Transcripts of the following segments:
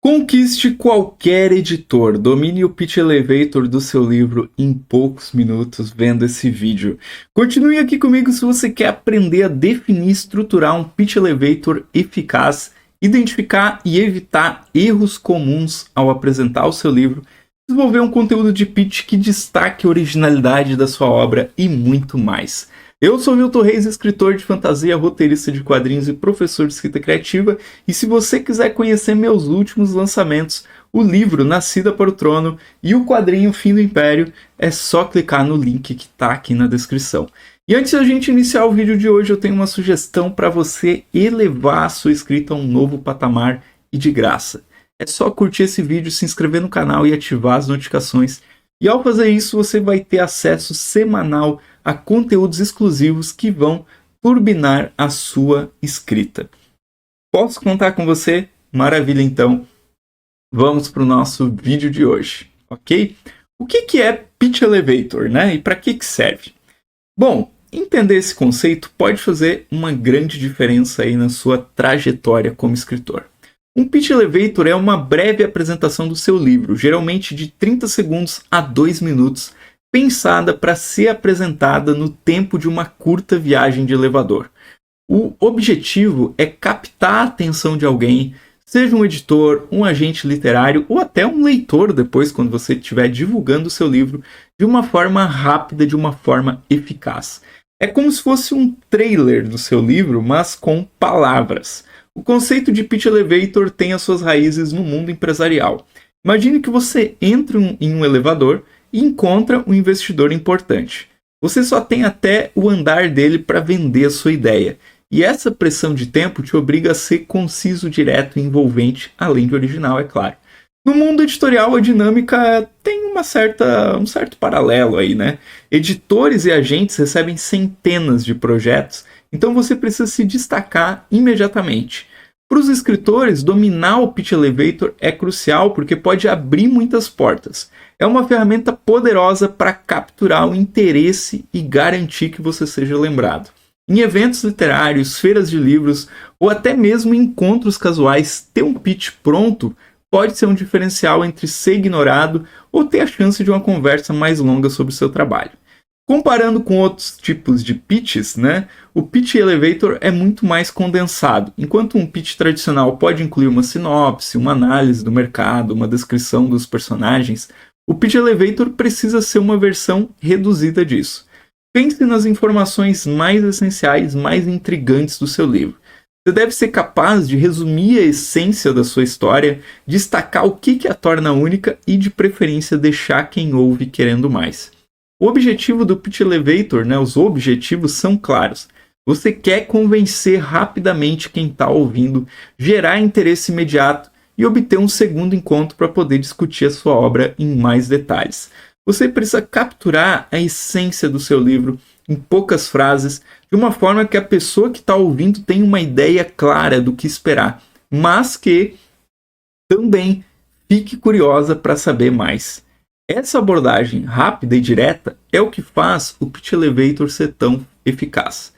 Conquiste qualquer editor, domine o Pitch Elevator do seu livro em poucos minutos vendo esse vídeo. Continue aqui comigo se você quer aprender a definir e estruturar um Pitch Elevator eficaz, identificar e evitar erros comuns ao apresentar o seu livro, desenvolver um conteúdo de pitch que destaque a originalidade da sua obra e muito mais. Eu sou Vilton Reis, escritor de fantasia, roteirista de quadrinhos e professor de escrita criativa, e se você quiser conhecer meus últimos lançamentos, o livro Nascida para o Trono e o quadrinho Fim do Império, é só clicar no link que está aqui na descrição. E antes da gente iniciar o vídeo de hoje, eu tenho uma sugestão para você elevar a sua escrita a um novo patamar e de graça. É só curtir esse vídeo, se inscrever no canal e ativar as notificações. E ao fazer isso, você vai ter acesso semanal a conteúdos exclusivos que vão turbinar a sua escrita. Posso contar com você? Maravilha, então. Vamos para o nosso vídeo de hoje, ok? O que é Pitch Elevator, né? E para que serve? Bom, entender esse conceito pode fazer uma grande diferença aí na sua trajetória como escritor. Um Pitch Elevator é uma breve apresentação do seu livro, geralmente de 30 segundos a 2 minutos, pensada para ser apresentada no tempo de uma curta viagem de elevador. O objetivo é captar a atenção de alguém, seja um editor, um agente literário ou até um leitor depois, quando você estiver divulgando o seu livro, de uma forma rápida, de uma forma eficaz. É como se fosse um trailer do seu livro, mas com palavras. O conceito de Pitch Elevator tem as suas raízes no mundo empresarial. Imagine que você entra em um elevador e encontra um investidor importante. Você só tem até o andar dele para vender a sua ideia. E essa pressão de tempo te obriga a ser conciso, direto e envolvente, além de original, é claro. No mundo editorial, a dinâmica tem um certo paralelo aí, né? Editores e agentes recebem centenas de projetos, então você precisa se destacar imediatamente. Para os escritores, dominar o Pitch Elevator é crucial porque pode abrir muitas portas. É uma ferramenta poderosa para capturar o interesse e garantir que você seja lembrado. Em eventos literários, feiras de livros ou até mesmo encontros casuais, ter um pitch pronto pode ser um diferencial entre ser ignorado ou ter a chance de uma conversa mais longa sobre o seu trabalho. Comparando com outros tipos de pitches, né, o Pitch Elevator é muito mais condensado. Enquanto um pitch tradicional pode incluir uma sinopse, uma análise do mercado, uma descrição dos personagens, o Pitch Elevator precisa ser uma versão reduzida disso. Pense nas informações mais essenciais, mais intrigantes do seu livro. Você deve ser capaz de resumir a essência da sua história, destacar o que a torna única e, de preferência, deixar quem ouve querendo mais. O objetivo do Pitch Elevator, né, os objetivos são claros. Você quer convencer rapidamente quem está ouvindo, gerar interesse imediato e obter um segundo encontro para poder discutir a sua obra em mais detalhes. Você precisa capturar a essência do seu livro em poucas frases, de uma forma que a pessoa que está ouvindo tenha uma ideia clara do que esperar, mas que também fique curiosa para saber mais. Essa abordagem rápida e direta é o que faz o Pitch Elevator ser tão eficaz.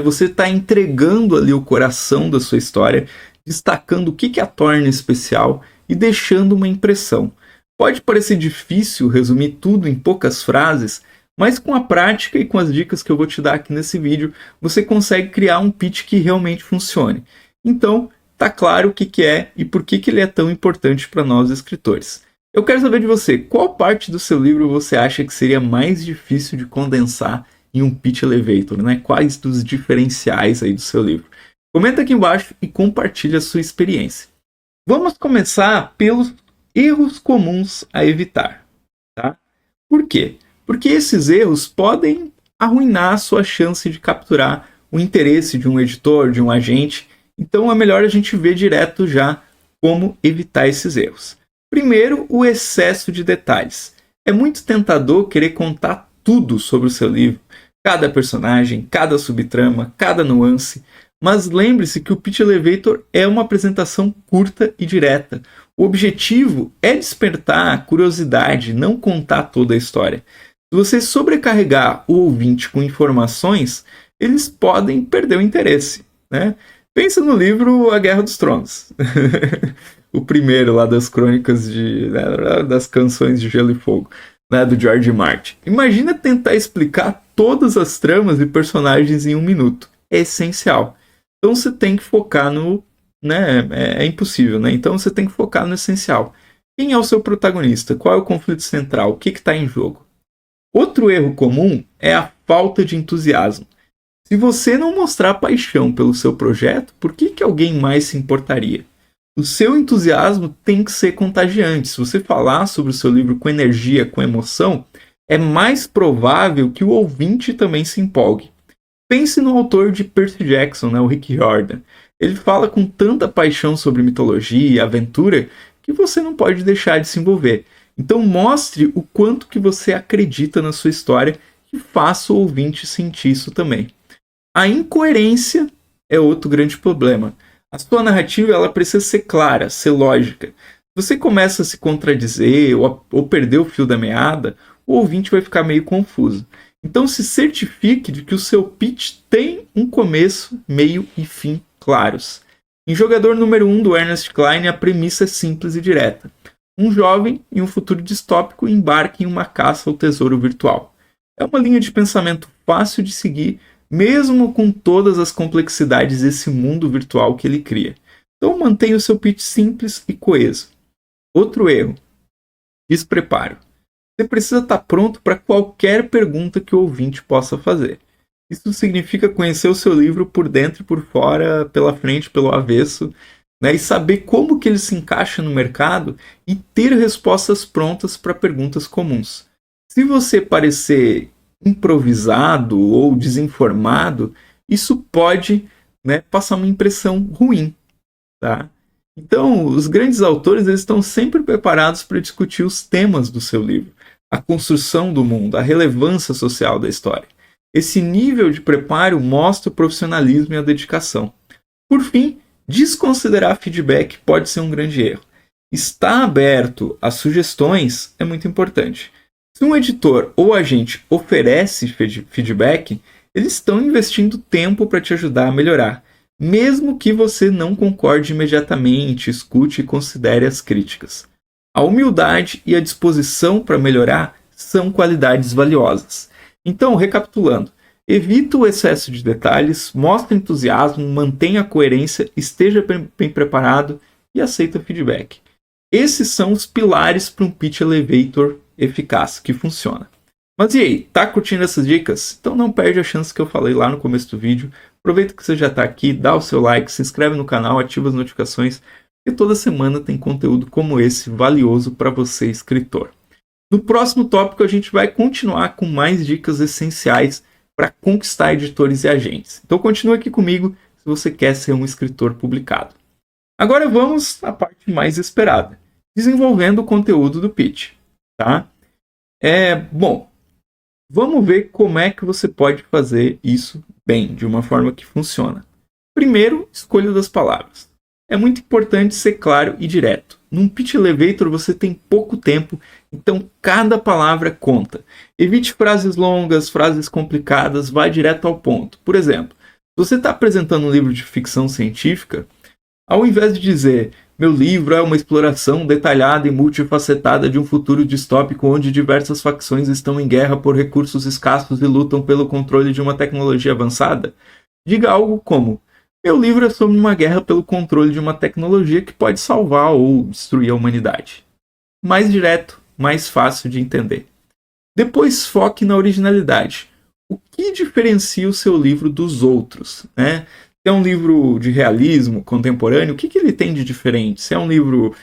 Você está entregando ali o coração da sua história, destacando o que a torna especial e deixando uma impressão. Pode parecer difícil resumir tudo em poucas frases, mas com a prática e com as dicas que eu vou te dar aqui nesse vídeo, você consegue criar um pitch que realmente funcione. Então, está claro o que é e por que ele é tão importante para nós escritores. Eu quero saber de você, qual parte do seu livro você acha que seria mais difícil de condensar em um Pitch Elevator, né? Quais dos diferenciais aí do seu livro? Comenta aqui embaixo e compartilha a sua experiência. Vamos começar pelos erros comuns a evitar, tá? Por quê? Porque esses erros podem arruinar a sua chance de capturar o interesse de um editor, de um agente. Então é melhor a gente ver direto já como evitar esses erros. Primeiro, o excesso de detalhes. É muito tentador querer contar tudo sobre o seu livro, cada personagem, cada subtrama, cada nuance, mas lembre-se que o Pitch Elevator é uma apresentação curta e direta. O objetivo é despertar a curiosidade, não contar toda a história. Se você sobrecarregar o ouvinte com informações, eles podem perder o interesse, né? Pensa no livro A Guerra dos Tronos. O primeiro lá das crônicas das canções de Gelo e Fogo, né, do George Martin. Imagina tentar explicar todas as tramas e personagens em 1 minuto. É essencial. Então você tem que focar no... Né, é impossível, né? Então você tem que focar no essencial. Quem é o seu protagonista? Qual é o conflito central? O que está em jogo? Outro erro comum é a falta de entusiasmo. Se você não mostrar paixão pelo seu projeto, por que alguém mais se importaria? O seu entusiasmo tem que ser contagiante. Se você falar sobre o seu livro com energia, com emoção, é mais provável que o ouvinte também se empolgue. Pense no autor de Percy Jackson, né, o Rick Riordan. Ele fala com tanta paixão sobre mitologia e aventura que você não pode deixar de se envolver. Então mostre o quanto que você acredita na sua história e faça o ouvinte sentir isso também. A incoerência é outro grande problema. A sua narrativa ela precisa ser clara, ser lógica. Se você começa a se contradizer ou perder o fio da meada, o ouvinte vai ficar meio confuso. Então se certifique de que o seu pitch tem um começo, meio e fim claros. Em Jogador número 1 do Ernest Cline, a premissa é simples e direta. Um jovem, em um futuro distópico, embarca em uma caça ao tesouro virtual. É uma linha de pensamento fácil de seguir, mesmo com todas as complexidades desse mundo virtual que ele cria. Então mantenha o seu pitch simples e coeso. Outro erro: despreparo. Você precisa estar pronto para qualquer pergunta que o ouvinte possa fazer. Isso significa conhecer o seu livro por dentro e por fora, pela frente, pelo avesso, né, e saber como que ele se encaixa no mercado e ter respostas prontas para perguntas comuns. Se você parecer improvisado ou desinformado, isso pode, né, passar uma impressão ruim. Tá? Então, os grandes autores eles estão sempre preparados para discutir os temas do seu livro, a construção do mundo, a relevância social da história. Esse nível de preparo mostra o profissionalismo e a dedicação. Por fim, desconsiderar feedback pode ser um grande erro. Estar aberto a sugestões é muito importante. Se um editor ou agente oferece feedback, eles estão investindo tempo para te ajudar a melhorar, mesmo que você não concorde imediatamente, escute e considere as críticas. A humildade e a disposição para melhorar são qualidades valiosas. Então, recapitulando, evita o excesso de detalhes, mostre entusiasmo, mantenha a coerência, esteja bem preparado e aceita feedback. Esses são os pilares para um pitch elevator eficaz, que funciona. Mas e aí, tá curtindo essas dicas? Então não perde a chance que eu falei lá no começo do vídeo. Aproveita que você já está aqui, dá o seu like, se inscreve no canal, ativa as notificações, porque toda semana tem conteúdo como esse valioso para você, escritor. No próximo tópico a gente vai continuar com mais dicas essenciais para conquistar editores e agentes. Então continue aqui comigo se você quer ser um escritor publicado. Agora vamos à parte mais esperada, desenvolvendo o conteúdo do pitch. Tá? Bom, vamos ver como é que você pode fazer isso bem, de uma forma que funciona. Primeiro, escolha das palavras. É muito importante ser claro e direto. Num pitch elevator você tem pouco tempo, então cada palavra conta. Evite frases longas, frases complicadas, vá direto ao ponto. Por exemplo, se você está apresentando um livro de ficção científica, ao invés de dizer: meu livro é uma exploração detalhada e multifacetada de um futuro distópico onde diversas facções estão em guerra por recursos escassos e lutam pelo controle de uma tecnologia avançada, diga algo como: meu livro é sobre uma guerra pelo controle de uma tecnologia que pode salvar ou destruir a humanidade. Mais direto, mais fácil de entender. Depois foque na originalidade. O que diferencia o seu livro dos outros, né? Se é um livro de realismo contemporâneo, o que ele tem de diferente? Se é um livro,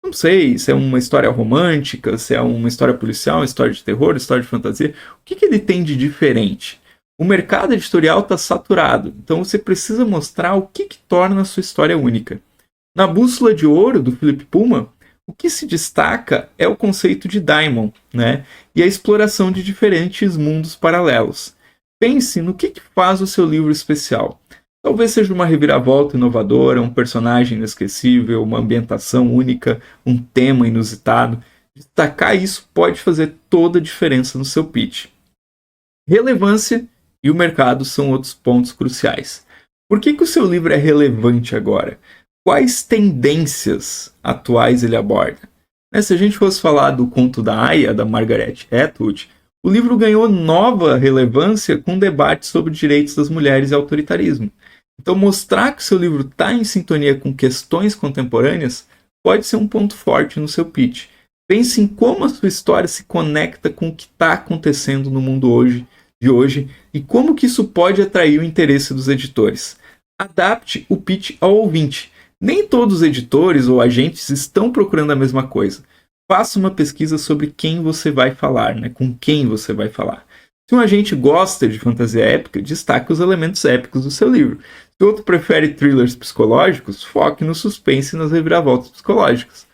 não sei, se é uma história romântica, se é uma história policial, uma história de terror, história de fantasia, o que ele tem de diferente? O mercado editorial está saturado, então você precisa mostrar o que torna a sua história única. Na Bússola de Ouro, do Philip Pullman, o que se destaca é o conceito de Daimon, né? E a exploração de diferentes mundos paralelos. Pense no que faz o seu livro especial. Talvez seja uma reviravolta inovadora, um personagem inesquecível, uma ambientação única, um tema inusitado. Destacar isso pode fazer toda a diferença no seu pitch. Relevância e o mercado são outros pontos cruciais. Por que o seu livro é relevante agora? Quais tendências atuais ele aborda? Se a gente fosse falar do conto da Aya, da Margaret Atwood, o livro ganhou nova relevância com debates sobre direitos das mulheres e autoritarismo. Então, mostrar que seu livro está em sintonia com questões contemporâneas pode ser um ponto forte no seu pitch. Pense em como a sua história se conecta com o que está acontecendo no mundo de hoje e como que isso pode atrair o interesse dos editores. Adapte o pitch ao ouvinte. Nem todos os editores ou agentes estão procurando a mesma coisa. Faça uma pesquisa sobre quem você vai falar, com quem você vai falar. Se um agente gosta de fantasia épica, destaque os elementos épicos do seu livro. Se outro prefere thrillers psicológicos, foque no suspense e nas reviravoltas psicológicas.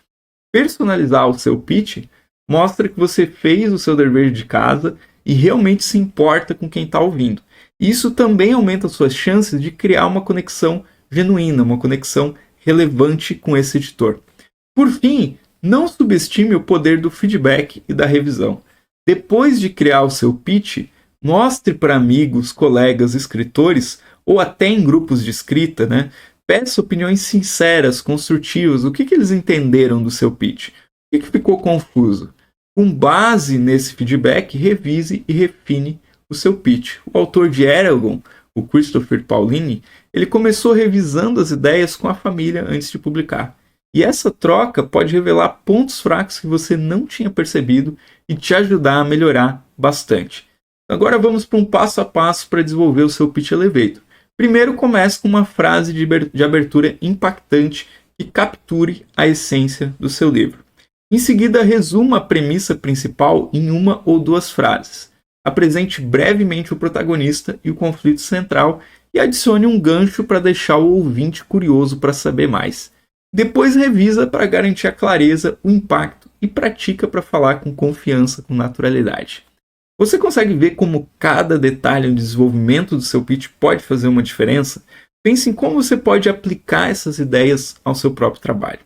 Personalizar o seu pitch mostra que você fez o seu dever de casa e realmente se importa com quem está ouvindo. Isso também aumenta suas chances de criar uma conexão genuína, uma conexão relevante com esse editor. Por fim, não subestime o poder do feedback e da revisão. Depois de criar o seu pitch, mostre para amigos, colegas, escritores ou até em grupos de escrita, peça opiniões sinceras, construtivas, o que eles entenderam do seu pitch, o que ficou confuso. Com base nesse feedback, revise e refine o seu pitch. O autor de Eragon, o Christopher Paolini, ele começou revisando as ideias com a família antes de publicar. E essa troca pode revelar pontos fracos que você não tinha percebido e te ajudar a melhorar bastante. Agora vamos para um passo a passo para desenvolver o seu Pitch Elevator. Primeiro, comece com uma frase de abertura impactante que capture a essência do seu livro. Em seguida, resuma a premissa principal em uma ou duas frases. Apresente brevemente o protagonista e o conflito central e adicione um gancho para deixar o ouvinte curioso para saber mais. Depois revisa para garantir a clareza, o impacto e pratica para falar com confiança, com naturalidade. Você consegue ver como cada detalhe no desenvolvimento do seu pitch pode fazer uma diferença? Pense em como você pode aplicar essas ideias ao seu próprio trabalho.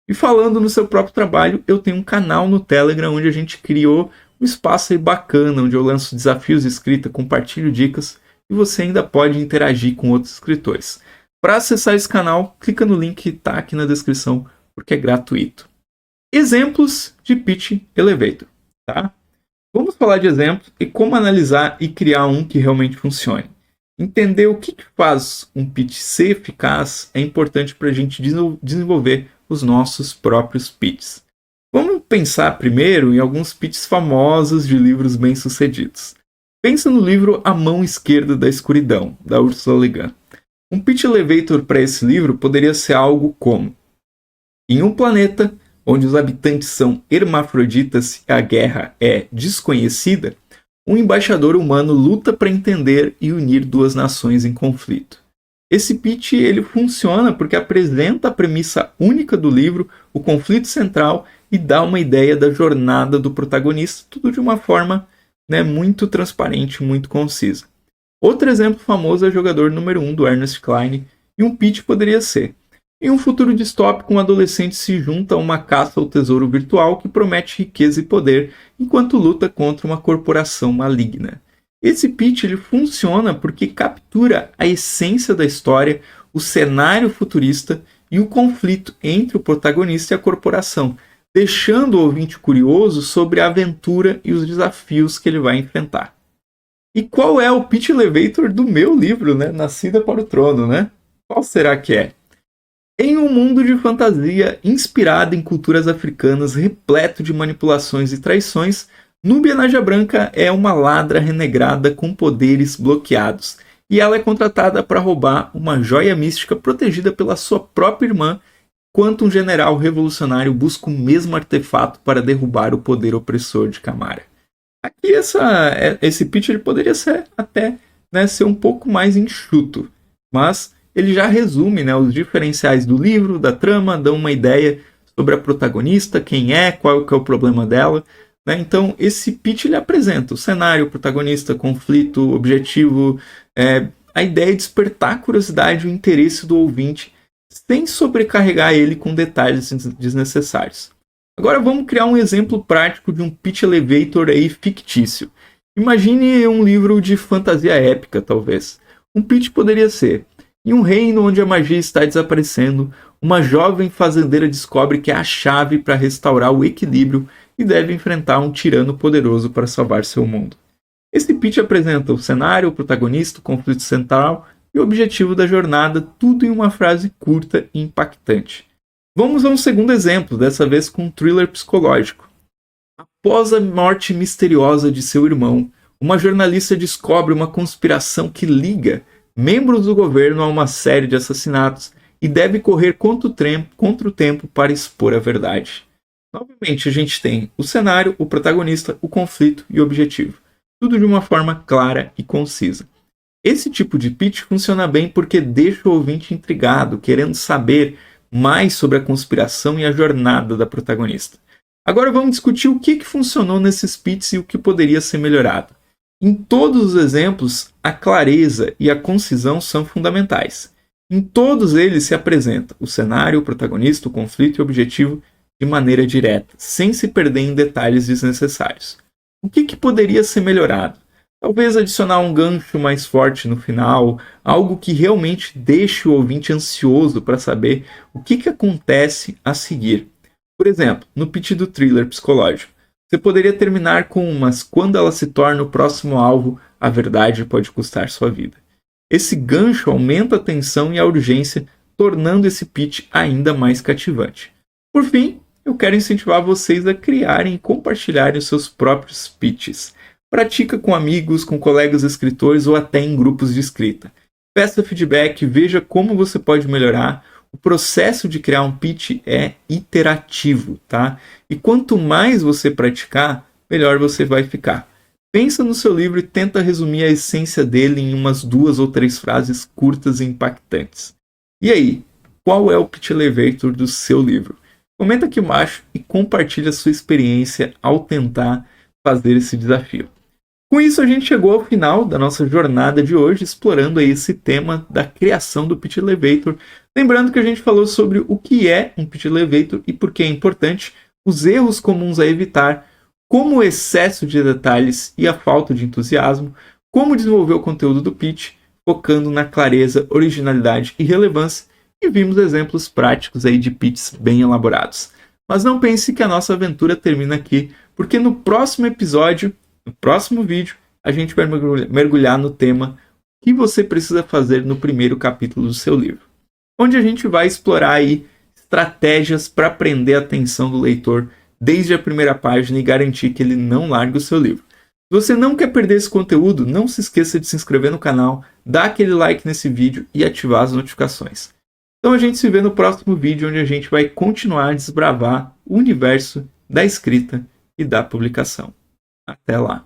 E falando no seu próprio trabalho, eu tenho um canal no Telegram onde a gente criou um espaço aí bacana, onde eu lanço desafios de escrita, compartilho dicas e você ainda pode interagir com outros escritores. Para acessar esse canal, clica no link que está aqui na descrição, porque é gratuito. Exemplos de Pitch Elevator, tá? Vamos falar de exemplos e como analisar e criar um que realmente funcione. Entender o que faz um pitch ser eficaz é importante para a gente desenvolver os nossos próprios pitches. Vamos pensar primeiro em alguns pitches famosos de livros bem-sucedidos. Pensa no livro A Mão Esquerda da Escuridão, da Ursula Le Guin. Um pitch elevator para esse livro poderia ser algo como: em um planeta onde os habitantes são hermafroditas e a guerra é desconhecida, um embaixador humano luta para entender e unir duas nações em conflito. Esse pitch ele funciona porque apresenta a premissa única do livro, o conflito central, e dá uma ideia da jornada do protagonista, tudo de uma forma muito transparente, muito concisa. Outro exemplo famoso é o Jogador Número 1, do Ernest Cline, e um pitch poderia ser: em um futuro distópico, um adolescente se junta a uma caça ao tesouro virtual que promete riqueza e poder, enquanto luta contra uma corporação maligna. Esse pitch ele funciona porque captura a essência da história, o cenário futurista e o conflito entre o protagonista e a corporação, deixando o ouvinte curioso sobre a aventura e os desafios que ele vai enfrentar. E qual é o Pitch Elevator do meu livro, Nascida para o Trono, Qual será que é? Em um mundo de fantasia inspirado em culturas africanas, repleto de manipulações e traições, Núbia Naja Branca é uma ladra renegrada com poderes bloqueados, e ela é contratada para roubar uma joia mística protegida pela sua própria irmã, enquanto um general revolucionário busca o mesmo artefato para derrubar o poder opressor de Camara. Aqui esse pitch ele poderia ser até ser um pouco mais enxuto, mas ele já resume os diferenciais do livro, da trama, dá uma ideia sobre a protagonista, quem é, qual que é o problema dela. Então, esse pitch ele apresenta o cenário, o protagonista, conflito, objetivo, a ideia de despertar a curiosidade e o interesse do ouvinte, sem sobrecarregar ele com detalhes desnecessários. Agora vamos criar um exemplo prático de um pitch elevator aí fictício. Imagine um livro de fantasia épica, talvez. Um pitch poderia ser: Em um reino onde a magia está desaparecendo, uma jovem fazendeira descobre que é a chave para restaurar o equilíbrio e deve enfrentar um tirano poderoso para salvar seu mundo. Esse pitch apresenta o cenário, o protagonista, o conflito central e o objetivo da jornada, tudo em uma frase curta e impactante. Vamos a um segundo exemplo, dessa vez com um thriller psicológico. Após a morte misteriosa de seu irmão, uma jornalista descobre uma conspiração que liga membros do governo a uma série de assassinatos e deve correr contra o tempo para expor a verdade. Novamente, a gente tem o cenário, o protagonista, o conflito e o objetivo. Tudo de uma forma clara e concisa. Esse tipo de pitch funciona bem porque deixa o ouvinte intrigado, querendo saber mais sobre a conspiração e a jornada da protagonista. Agora vamos discutir o que funcionou nesses pitches e o que poderia ser melhorado. Em todos os exemplos, a clareza e a concisão são fundamentais. Em todos eles se apresenta o cenário, o protagonista, o conflito e o objetivo de maneira direta, sem se perder em detalhes desnecessários. O que poderia ser melhorado? Talvez adicionar um gancho mais forte no final, algo que realmente deixe o ouvinte ansioso para saber o que acontece a seguir. Por exemplo, no pitch do thriller psicológico, você poderia terminar com mas quando ela se torna o próximo alvo, a verdade pode custar sua vida. Esse gancho aumenta a tensão e a urgência, tornando esse pitch ainda mais cativante. Por fim, eu quero incentivar vocês a criarem e compartilharem os seus próprios pitches. Pratica com amigos, com colegas escritores ou até em grupos de escrita. Peça feedback, veja como você pode melhorar. O processo de criar um pitch é iterativo, tá? E quanto mais você praticar, melhor você vai ficar. Pensa no seu livro e tenta resumir a essência dele em umas 2 ou 3 frases curtas e impactantes. E aí, qual é o pitch elevator do seu livro? Comenta aqui embaixo e compartilha a sua experiência ao tentar fazer esse desafio. Com isso, a gente chegou ao final da nossa jornada de hoje, explorando aí esse tema da criação do Pitch Elevator. Lembrando que a gente falou sobre o que é um Pitch Elevator e por que é importante, os erros comuns a evitar, como o excesso de detalhes e a falta de entusiasmo, como desenvolver o conteúdo do pitch, focando na clareza, originalidade e relevância, e vimos exemplos práticos aí de pitches bem elaborados. Mas não pense que a nossa aventura termina aqui, porque no próximo episódio, no próximo vídeo, a gente vai mergulhar no tema que você precisa fazer no primeiro capítulo do seu livro, onde a gente vai explorar aí estratégias para prender a atenção do leitor desde a primeira página e garantir que ele não largue o seu livro. Se você não quer perder esse conteúdo, não se esqueça de se inscrever no canal, dar aquele like nesse vídeo e ativar as notificações. Então a gente se vê no próximo vídeo, onde a gente vai continuar a desbravar o universo da escrita e da publicação. Até lá!